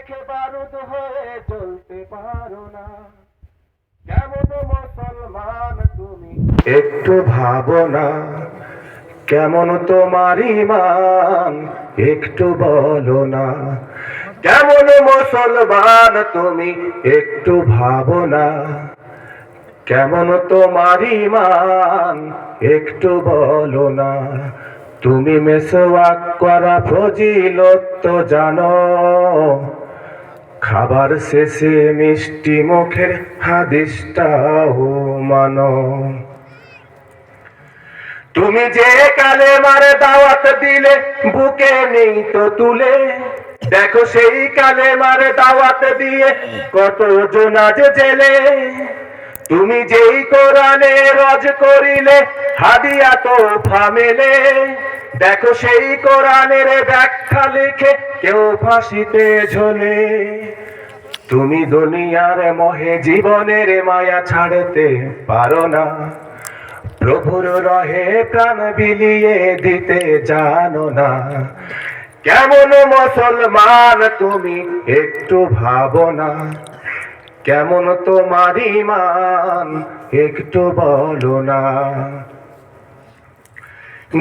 দেখে বারুদ হয়ে জ্বলতে পারো না। কেমন মুসলমান তুমি একটু ভাবো না, কেমন তোমার ঈমান একটু বলো না। কেমন মুসলমান তুমি একটু ভাবো না, কেমন তোমার ঈমান একটু বলো না। তুমি মেসওয়াক করা ফজিলত তো জানো, খাবার শেষে মিষ্টি মুখের হাদিসটাও মানো। তুমি যে কালেমার দাওয়াত দিলে বুকে নেই তো তুলে, দেখো সেই কালেমার দাওয়াত দিয়ে কতজন আজ জেলে। তুমি যেই কোরআনে রজ করিলে হাদিয়া তো ফামেলে, দেখো সেই কোরআনের ব্যাখ্যা লিখে কেউ ফাঁসিতে ঝোলে। তুমি দুনিয়ার মোহে জীবনের মায়া ছাড়তে পারো না, প্রভুর রহে প্রাণ বিলিয়ে দিতে জানো না। কেমন মুসলমান তুমি একটু ভাবো না, কেমন তোমার ঈমান একটু বলো না।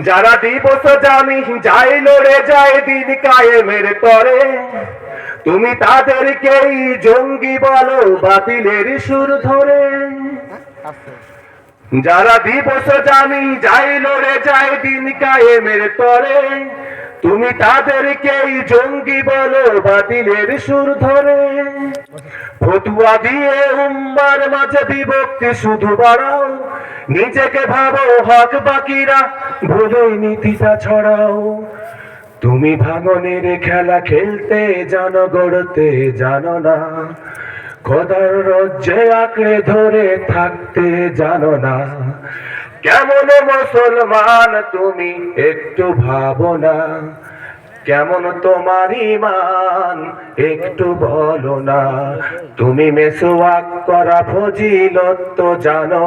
যারা দিবস জামি যায় লড়ে যায় দিন কায়েমের তরে, তুমি তাদেরকেই জঙ্গি বলো বাতিলের সুর ধরে। যারা দিবস জামি যায় লড়ে যায় দিন কায়েমের তরে, তুমি তাদেরকেই জঙ্গি বলো বাতিলের সুর ধরে। ফতুয়া দিয়ে উম্মার মাঝে বিভক্তি শুধু বাড়াও, নিজেকে ভাবো হক বাকিরা ভুলে নীতিটা ছড়াও। তুমি ভাঙনের খেলা খেলতে জানো, গড়তে জানো না, খোদার রজ্জে আঁকড়ে ধরে থাকতে জানো না। কেমন মুসলমান তুমি একটু ভাবো না, কেমন তোমার ঈমান একটু বলো না। তুমি মেসওয়াক করা ফজিলত তো জানো,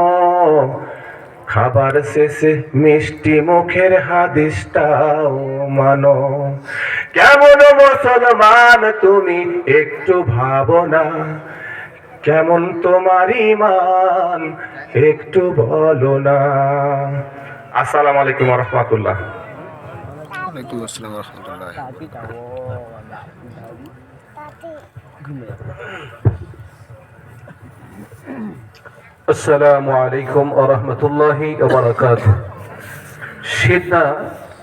খাবার শেষে মিষ্টি মুখের হাদিসটাও মানো। কেমন মুসলমান তুমি একটু ভাবো না, কেমন তোমার ঈমান একটু বলো না। আসসালামু আলাইকুম ওয়া রাহমাতুল্লাহ। ওয়ালাইকুম আসসালাম ওয়া রাহমাতুল্লাহ। আসসালামু আলাইকুম ওয়া রাহমাতুল্লাহি ওয়া বারাকাতুহু। সিদনা